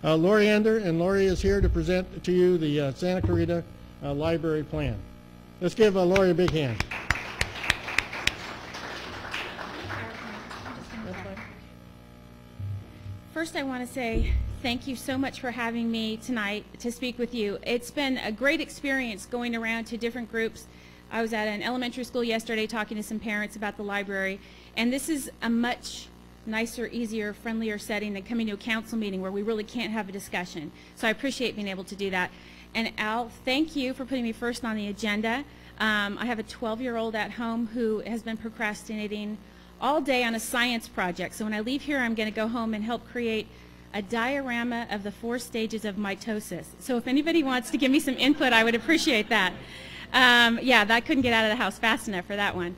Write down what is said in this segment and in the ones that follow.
Laurie Ender, and Laurie is here to present to you the Santa Clarita Library Plan. Let's give Laurie a big hand. First, I want to say thank you so much for having me tonight to speak with you. It's been a great experience going around to different groups. I was at an elementary school yesterday talking to some parents about the library, and this is a much nicer, easier, friendlier setting than coming to a council meeting where we really can't have a discussion. So I appreciate being able to do that. And Al, thank you for putting me first on the agenda. I have a 12-year-old at home who has been procrastinating all day on a science project. So when I leave here, I'm going to go home and help create a diorama of the 4 stages of mitosis. So if anybody wants to give me some input, I would appreciate that. Yeah, I couldn't get out of the house fast enough for that one.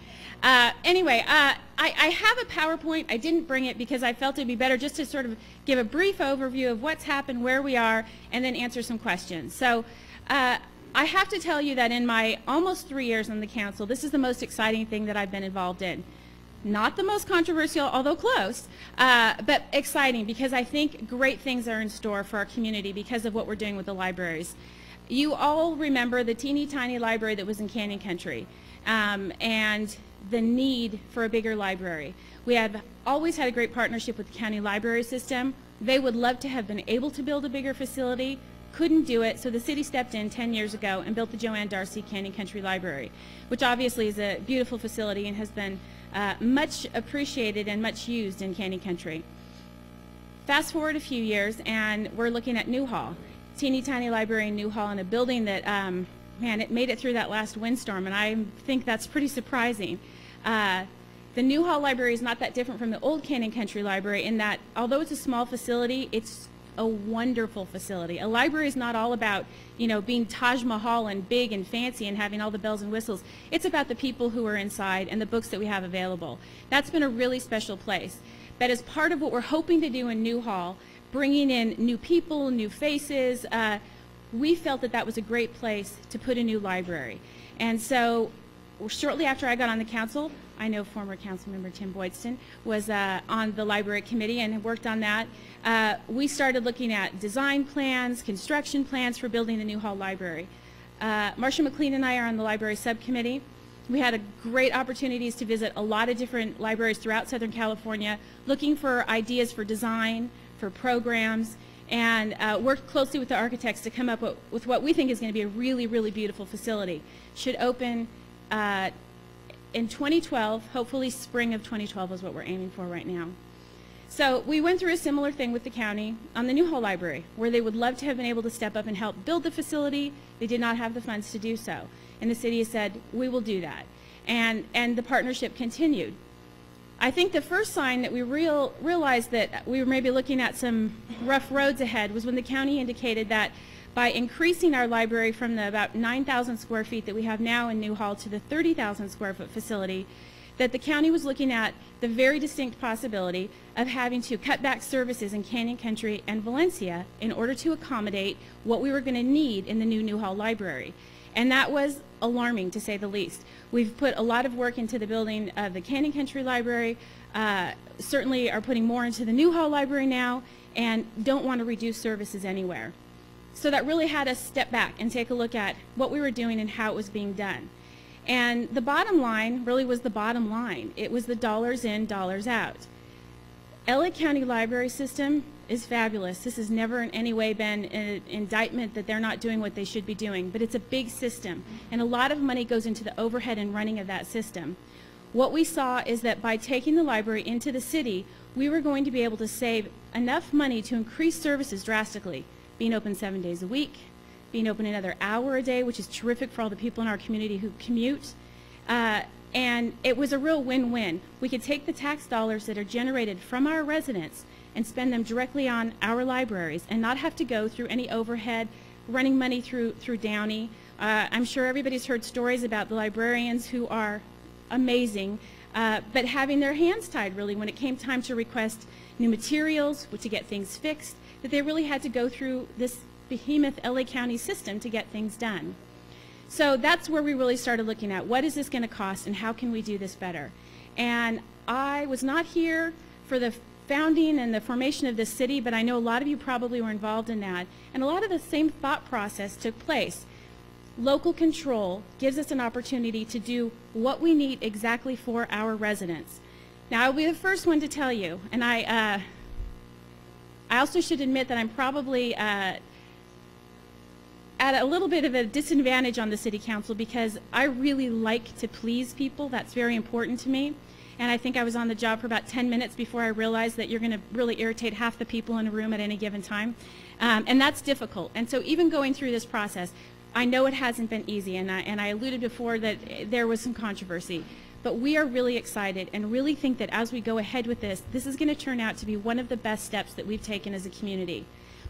Anyway, I have a PowerPoint. I didn't bring it because I felt it would be better just to sort of give a brief overview of what's happened, where we are, and then answer some questions. So I have to tell you that in my almost 3 years on the council, this is the most exciting thing that I've been involved in. Not the most controversial, although close, but exciting because I think great things are in store for our community because of what we're doing with the libraries. You all remember the teeny tiny library that was in Canyon Country and the need for a bigger library. We have always had a great partnership with the county library system. They would love to have been able to build a bigger facility, couldn't do it, so the city stepped in 10 years ago and built the Joanne Darcy Canyon Country Library, which obviously is a beautiful facility and has been much appreciated and much used in Canyon Country. Fast forward a few years and we're looking at Newhall. Teeny tiny library in Newhall in a building that, man, it made it through that last windstorm, and I think that's pretty surprising. The Newhall Library is not that different from the old Canyon Country Library in that although it's a small facility, it's a wonderful facility. A library is not all about, you know, being Taj Mahal and big and fancy and having all the bells and whistles. It's about the people who are inside and the books that we have available. That's been a really special place. But as part of what we're hoping to do in Newhall, bringing in new people, new faces, we felt that that was a great place to put a new library. And so shortly after I got on the council, I know former council member Tim Boydston was on the library committee and worked on that. We started looking at design plans, construction plans for building the Newhall Library. Marcia McLean and I are on the library subcommittee. We had great opportunities to visit a lot of different libraries throughout Southern California, looking for ideas for design, for programs, and worked closely with the architects to come up with what we think is going to be a really, really beautiful facility. Should open in 2012, hopefully spring of 2012 is what we're aiming for right now. So we went through a similar thing with the county on the Newhall Library, where they would love to have been able to step up and help build the facility. They did not have the funds to do so. And the city has said, we will do that. And the partnership continued. I think the first sign that we realized that we were maybe looking at some rough roads ahead was when the county indicated that by increasing our library from the about 9,000 square feet that we have now in Newhall to the 30,000 square foot facility, that the county was looking at the very distinct possibility of having to cut back services in Canyon Country and Valencia in order to accommodate what we were going to need in the new Newhall Library. And that was alarming, to say the least. We've put a lot of work into the building of the Canyon Country Library, certainly are putting more into the Newhall Library now, and don't want to reduce services anywhere. So that really had us step back and take a look at what we were doing and how it was being done. And the bottom line really was the bottom line. It was the dollars in, dollars out. LA County Library System is fabulous. This has never in any way been an indictment that they're not doing what they should be doing, but it's a big system, and a lot of money goes into the overhead and running of that system. What we saw is that by taking the library into the city, we were going to be able to save enough money to increase services drastically, being open 7 days a week, being open another hour a day, which is terrific for all the people in our community who commute. And it was a real win-win. We could take the tax dollars that are generated from our residents and spend them directly on our libraries and not have to go through any overhead, running money through Downey. I'm sure everybody's heard stories about the librarians who are amazing, but having their hands tied really when it came time to request new materials, to get things fixed, that they really had to go through this behemoth LA County system to get things done. So that's where we really started looking at what is this going to cost and how can we do this better. And I was not here for the founding and the formation of this city, but I know a lot of you probably were involved in that. And a lot of the same thought process took place. Local control gives us an opportunity to do what we need exactly for our residents. Now, I'll be the first one to tell you, and I also should admit that I'm probably at a little bit of a disadvantage on the City Council because I really like to please people. That's very important to me. And I think I was on the job for about 10 minutes before I realized that you're going to really irritate half the people in a room at any given time. And that's difficult. And so even going through this process, I know it hasn't been easy, and I alluded before that there was some controversy. But we are really excited and really think that as we go ahead with this, this is going to turn out to be one of the best steps that we've taken as a community.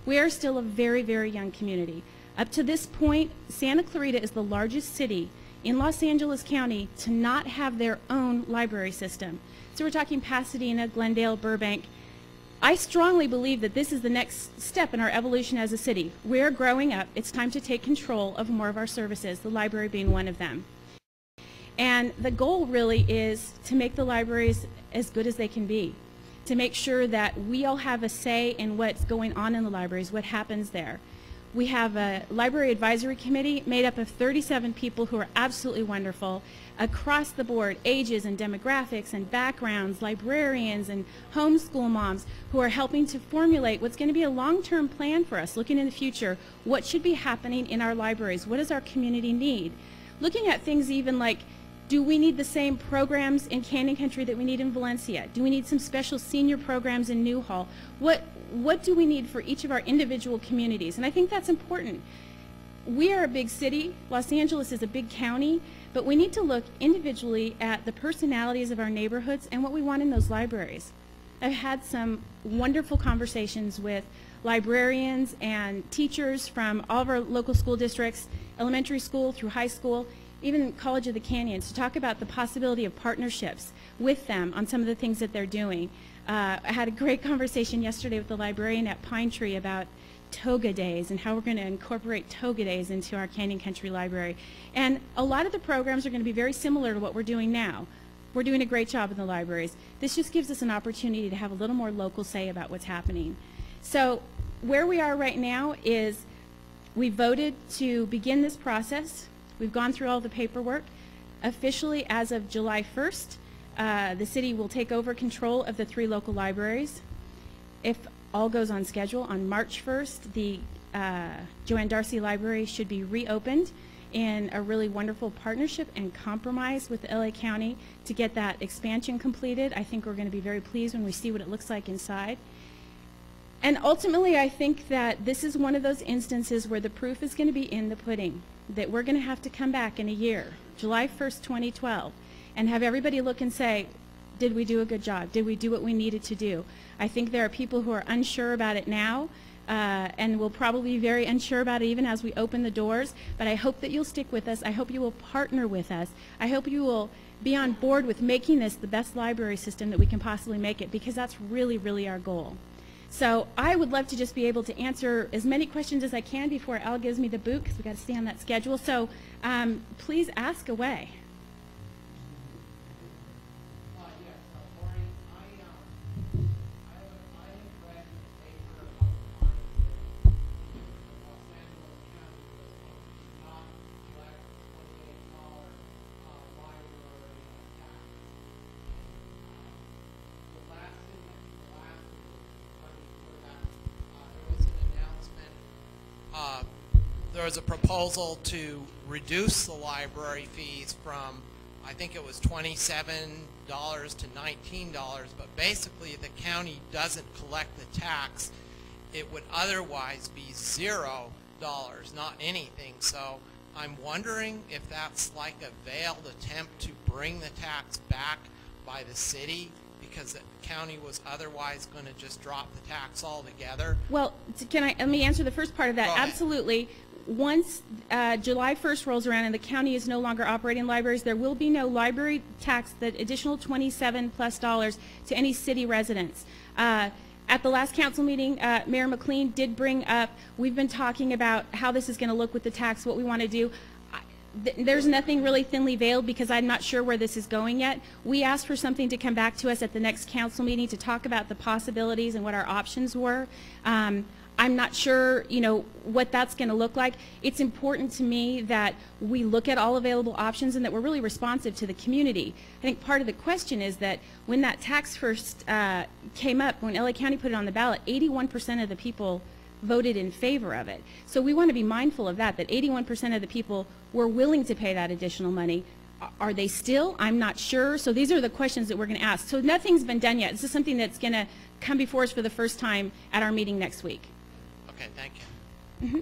We are still a very, very young community. Up to this point, Santa Clarita is the largest city in Los Angeles County to not have their own library system. So we're talking Pasadena, Glendale, Burbank. I strongly believe that this is the next step in our evolution as a city. We're growing up. It's time to take control of more of our services, the library being one of them. And the goal really is to make the libraries as good as they can be, to make sure that we all have a say in what's going on in the libraries, what happens there. We have a library advisory committee made up of 37 people who are absolutely wonderful across the board, ages and demographics and backgrounds, librarians and homeschool moms who are helping to formulate what's going to be a long-term plan for us, looking in the future, what should be happening in our libraries, what does our community need? Looking at things even like, do we need the same programs in Canyon Country that we need in Valencia? Do we need some special senior programs in Newhall? What do we need for each of our individual communities? And I think that's important. We are a big city. Los Angeles is a big county, but we need to look individually at the personalities of our neighborhoods and what we want in those libraries. I've had some wonderful conversations with librarians and teachers from all of our local school districts, elementary school through high school, even College of the Canyons, to talk about the possibility of partnerships with them on some of the things that they're doing. I had a great conversation yesterday with the librarian at Pine Tree about toga days and how we're going to incorporate toga days into our Canyon Country Library. And a lot of the programs are going to be very similar to what we're doing now. We're doing a great job in the libraries. This just gives us an opportunity to have a little more local say about what's happening. So where we are right now is we voted to begin this process. We've gone through all the paperwork. Officially, as of July 1st, the city will take over control of the 3 local libraries. If all goes on schedule, on March 1st, the Joanne Darcy Library should be reopened in a really wonderful partnership and compromise with LA County to get that expansion completed. I think we're going to be very pleased when we see what it looks like inside. And ultimately, I think that this is one of those instances where the proof is going to be in the pudding, that we're going to have to come back in a year, July 1st, 2012, and have everybody look and say, did we do a good job? Did we do what we needed to do? I think there are people who are unsure about it now, and will probably be very unsure about it even as we open the doors, but I hope that you'll stick with us. I hope you will partner with us. I hope you will be on board with making this the best library system that we can possibly make it, because that's really, really our goal. So I would love to just be able to answer as many questions as I can before Al gives me the boot, because we've got to stay on that schedule. So please ask away. Yes, Laurie, I have read in the paper a couple times that Los Angeles County was not collect $28 library tax. The last thing there was an announcement. There was a proposal to reduce the library fees from, I think it was $27 to $19, but basically the county doesn't collect the tax. It would otherwise be $0, not anything. So I'm wondering if that's like a veiled attempt to bring the tax back by the city, because the county was otherwise going to just drop the tax altogether. Well, let me answer the first part of that. Go ahead. Absolutely. Once July 1st rolls around and the county is no longer operating libraries, there will be no library tax, that additional $27+ to any city residents. At the last council meeting, Mayor McLean did bring up, we've been talking about how this is going to look with the tax, what we want to do. there's nothing really thinly veiled because I'm not sure where this is going yet. We asked for something to come back to us at the next council meeting to talk about the possibilities and what our options were. I'm not sure, you know, what that's going to look like. It's important to me that we look at all available options and that we're really responsive to the community. I think part of the question is that when that tax first came up, when LA County put it on the ballot, 81% of the people voted in favor of it. So we want to be mindful of that, that 81% of the people were willing to pay that additional money. Are they still? I'm not sure. So these are the questions that we're going to ask. So nothing's been done yet. This is something that's going to come before us for the first time at our meeting next week. Okay, thank you. Mm-hmm.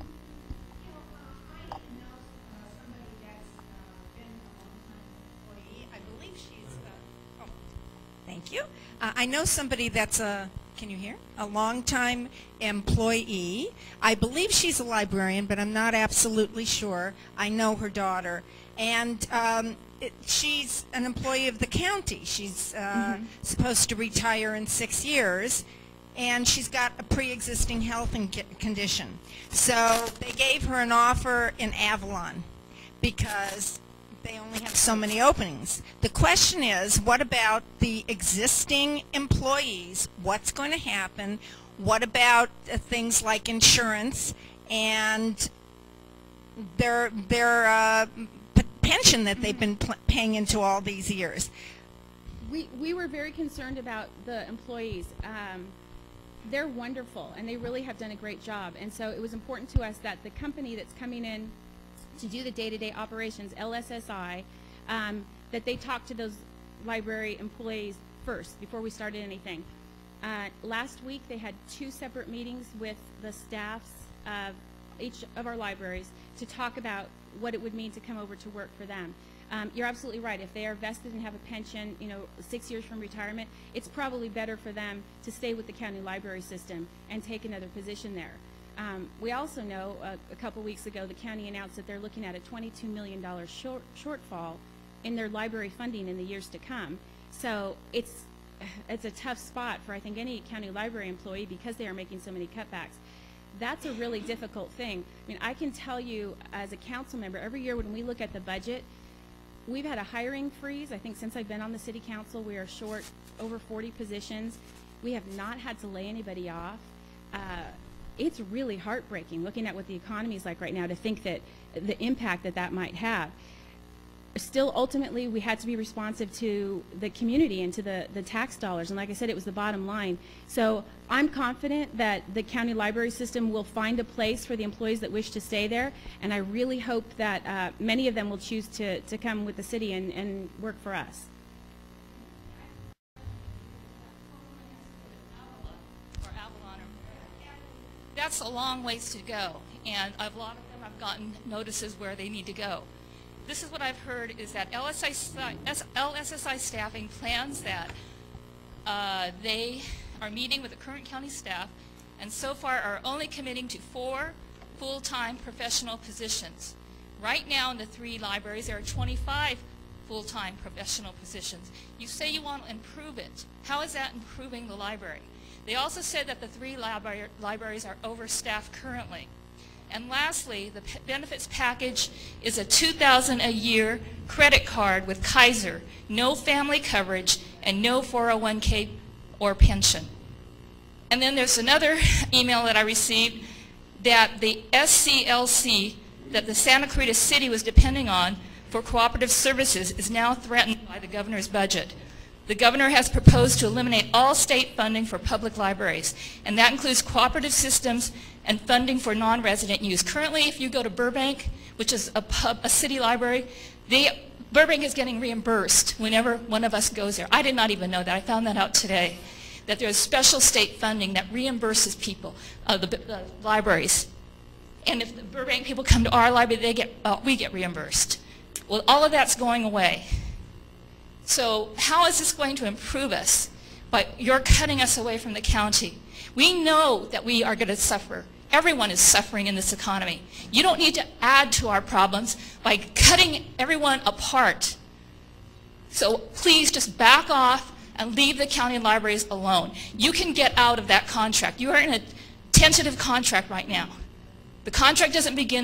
Thank you. I know somebody that's a, can you hear? A longtime employee. I believe she's a librarian, but I'm not absolutely sure. I know her daughter. And she's an employee of the county. She's supposed to retire in 6 years. And she's got a pre-existing health condition. So they gave her an offer in Avalon because they only have so many openings. The question is, what about the existing employees? What's going to happen? What about things like insurance and their pension that they've been paying into all these years? We were very concerned about the employees. They're wonderful, and they really have done a great job. And so it was important to us that the company that's coming in to do the day-to-day operations, LSSI, that they talk to those library employees first before we started anything. Last week they had 2 separate meetings with the staffs of each of our libraries to talk about what it would mean to come over to work for them. You're absolutely right. If they are vested and have a pension, you know, 6 years from retirement, it's probably better for them to stay with the county library system and take another position there. We also know a couple weeks ago the county announced that they're looking at a $22 million shortfall in their library funding in the years to come. So it's a tough spot for, I think, any county library employee because they are making so many cutbacks. That's a really difficult thing. I mean, I can tell you as a council member, every year when we look at the budget, we've had a hiring freeze. I think since I've been on the city council, we are short over 40 positions. We have not had to lay anybody off. It's really heartbreaking looking at what the economy is like right now to think that the impact that that might have. Still, ultimately, we had to be responsive to the community and to the tax dollars. And like I said, it was the bottom line. So I'm confident that the county library system will find a place for the employees that wish to stay there. And I really hope that many of them will choose to come with the city and work for us. That's a long ways to go. And a lot of them have gotten notices where they need to go. This is what I've heard is that LSSI staffing plans that they are meeting with the current county staff and so far are only committing to 4 full-time professional positions. Right now in the 3 libraries there are 25 full-time professional positions. You say you want to improve it. How is that improving the library? They also said that the 3 libraries are overstaffed currently. And lastly, the benefits package is a $2,000 a year credit card with Kaiser, no family coverage, and no 401k or pension. And then there's another email that I received that the SCLC that the Santa Clarita City was depending on for cooperative services is now threatened by the governor's budget. The governor has proposed to eliminate all state funding for public libraries, and that includes cooperative systems and funding for non-resident use. Currently, if you go to Burbank, which is a city library, Burbank is getting reimbursed whenever one of us goes there. I did not even know that. I found that out today, that there's special state funding that reimburses people, the libraries. And if the Burbank people come to our library, we get reimbursed. Well, all of that's going away. So how is this going to improve us? But you're cutting us away from the county. We know that we are going to suffer. Everyone is suffering in this economy. You don't need to add to our problems by cutting everyone apart. So please just back off and leave the county libraries alone. You can get out of that contract. You are in a tentative contract right now. The contract doesn't begin